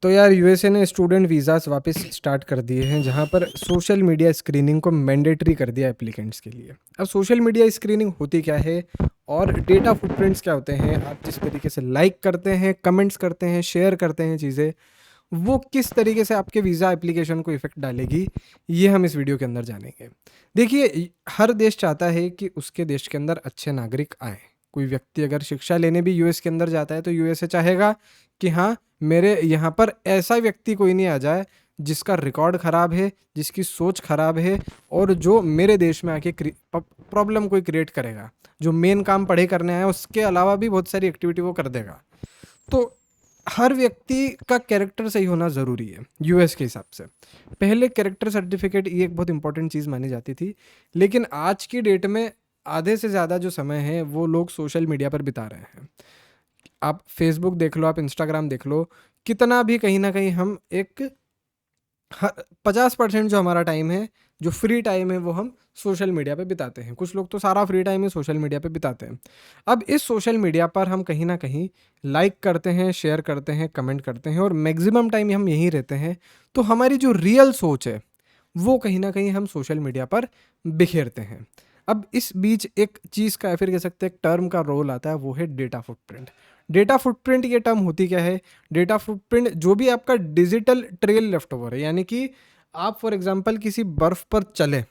तो यार यूएसए ने स्टूडेंट वीज़ास वापस स्टार्ट कर दिए हैं, जहां पर सोशल मीडिया स्क्रीनिंग को मैंडेटरी कर दिया एप्लीकेंट्स के लिए। अब सोशल मीडिया स्क्रीनिंग होती क्या है और डेटा फुटप्रिंट्स क्या होते हैं, आप जिस तरीके से लाइक करते हैं, कमेंट्स करते हैं, शेयर करते हैं चीज़ें, वो किस तरीके से आपके वीज़ा एप्लीकेशन को इफ़ेक्ट डालेगी, ये हम इस वीडियो के अंदर जानेंगे। देखिए, हर देश चाहता है कि उसके देश के अंदर अच्छे नागरिक आएँ। कोई व्यक्ति अगर शिक्षा लेने भी यूएस के अंदर जाता है तो यूएसए चाहेगा कि हाँ, मेरे यहाँ पर ऐसा व्यक्ति कोई नहीं आ जाए जिसका रिकॉर्ड ख़राब है, जिसकी सोच ख़राब है और जो मेरे देश में आके प्रॉब्लम कोई क्रिएट करेगा। जो मेन काम पढ़े करने आया उसके अलावा भी बहुत सारी एक्टिविटी वो कर देगा। तो हर व्यक्ति का कैरेक्टर सही होना ज़रूरी है यूएस के हिसाब से। पहले कैरेक्टर सर्टिफिकेट ये एक बहुत इंपॉर्टेंट चीज़ मानी जाती थी, लेकिन आज की डेट में आधे से ज़्यादा जो समय है वो लोग सोशल मीडिया पर बिता रहे हैं। आप फेसबुक देख लो, आप इंस्टाग्राम देख लो, कितना भी कहीं ना कहीं हम एक 50% जो हमारा टाइम है, जो फ्री टाइम है, वो हम सोशल मीडिया पे बिताते हैं। कुछ लोग तो सारा फ्री टाइम ही सोशल मीडिया पे बिताते हैं। अब इस सोशल मीडिया पर हम कहीं ना कहीं लाइक करते हैं, शेयर करते हैं, कमेंट करते हैं और मैक्सिमम टाइम हम यहीं रहते हैं। तो हमारी जो रियल सोच है वो कहीं ना कहीं हम सोशल मीडिया पर बिखेरते हैं। अब इस बीच एक चीज़ का, या फिर कह सकते हैं एक टर्म का रोल आता है, वो है डेटा फुटप्रिंट। डेटा फुटप्रिंट ये टर्म होती क्या है? डेटा फुटप्रिंट जो भी आपका डिजिटल ट्रेल लेफ्ट ओवर है, यानी कि आप फॉर एग्जांपल किसी बर्फ़ पर चले,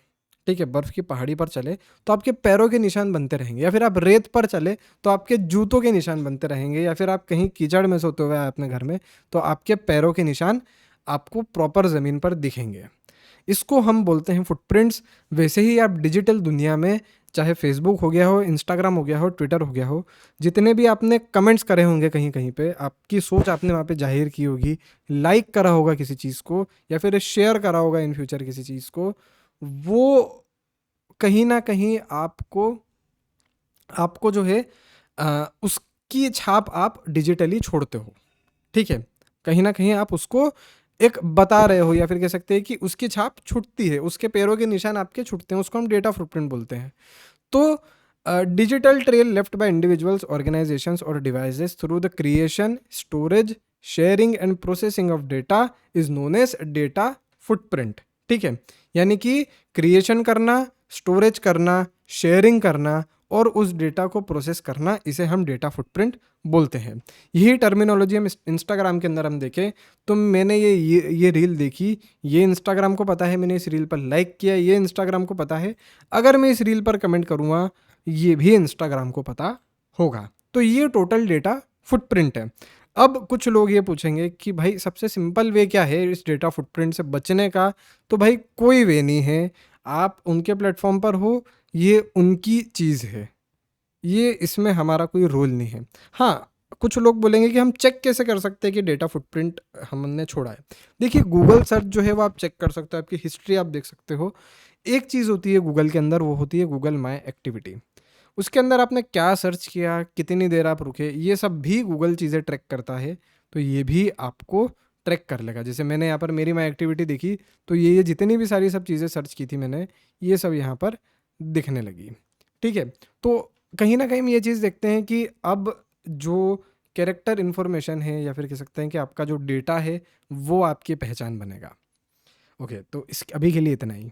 ठीक है, बर्फ़ की पहाड़ी पर चले तो आपके पैरों के निशान बनते रहेंगे, या फिर आप रेत पर चले तो आपके जूतों के निशान बनते रहेंगे, या फिर आप कहीं कीचड़ में सोते हुए आए अपने घर में तो आपके पैरों के निशान आपको प्रॉपर ज़मीन पर दिखेंगे। इसको हम बोलते हैं फुटप्रिंट्स। वैसे ही आप डिजिटल दुनिया में, चाहे फेसबुक हो गया हो, इंस्टाग्राम हो गया हो, ट्विटर हो गया हो, जितने भी आपने कमेंट्स करे होंगे कहीं कहीं पे, आपकी सोच आपने वहाँ पे जाहिर की होगी, लाइक करा होगा किसी चीज़ को या फिर शेयर करा होगा इन फ्यूचर किसी चीज़ को, वो कहीं ना कहीं आपको आपको जो है उसकी छाप आप डिजिटली छोड़ते हो। ठीक है, कहीं ना कहीं आप उसको एक बता रहे हो, या फिर कह सकते हैं कि उसकी छाप छूटती है, उसके पैरों के निशान आपके छूटते हैं, उसको हम डेटा फुटप्रिंट बोलते हैं। तो digital trail left by individuals, organizations और devices through the creation, storage, sharing and processing of data is known as data footprint. ठीक है, यानी कि क्रिएशन करना, स्टोरेज करना, शेयरिंग करना और उस डेटा को प्रोसेस करना, इसे हम डेटा फुटप्रिंट बोलते हैं। यही टर्मिनोलॉजी हम इंस्टाग्राम के अंदर हम देखें तो मैंने ये रील देखी, ये इंस्टाग्राम को पता है, मैंने इस रील पर लाइक किया, ये इंस्टाग्राम को पता है, अगर मैं इस रील पर कमेंट करूँगा ये भी इंस्टाग्राम को पता होगा। तो ये टोटल डेटा फुटप्रिंट है। अब कुछ लोग ये पूछेंगे कि भाई सबसे सिंपल वे क्या है इस डेटा फुटप्रिंट से बचने का? तो भाई कोई वे नहीं है, आप उनके प्लेटफॉर्म पर हो, ये उनकी चीज़ है, ये इसमें हमारा कोई रोल नहीं है। हाँ, कुछ लोग बोलेंगे कि हम चेक कैसे कर सकते हैं कि डेटा फुटप्रिंट हमने छोड़ा है? देखिए, गूगल सर्च जो है वो आप चेक कर सकते हो, आपकी हिस्ट्री आप देख सकते हो। एक चीज़ होती है गूगल के अंदर, वो होती है गूगल माई एक्टिविटी। उसके अंदर आपने क्या सर्च किया, कितनी देर आप रुके, ये सब भी गूगल चीज़ें ट्रैक करता है। तो ये भी आपको ट्रैक कर लेगा। जैसे मैंने यहाँ पर मेरी माई एक्टिविटी देखी तो ये जितनी भी सारी सब चीज़ें सर्च की थी मैंने, ये सब यहाँ पर दिखने लगी। ठीक है, तो कहीं ना कहीं हम ये चीज़ देखते हैं कि अब जो कैरेक्टर इन्फॉर्मेशन है, या फिर कह सकते हैं कि आपका जो डेटा है, वो आपकी पहचान बनेगा। ओके, तो इस अभी के लिए इतना ही।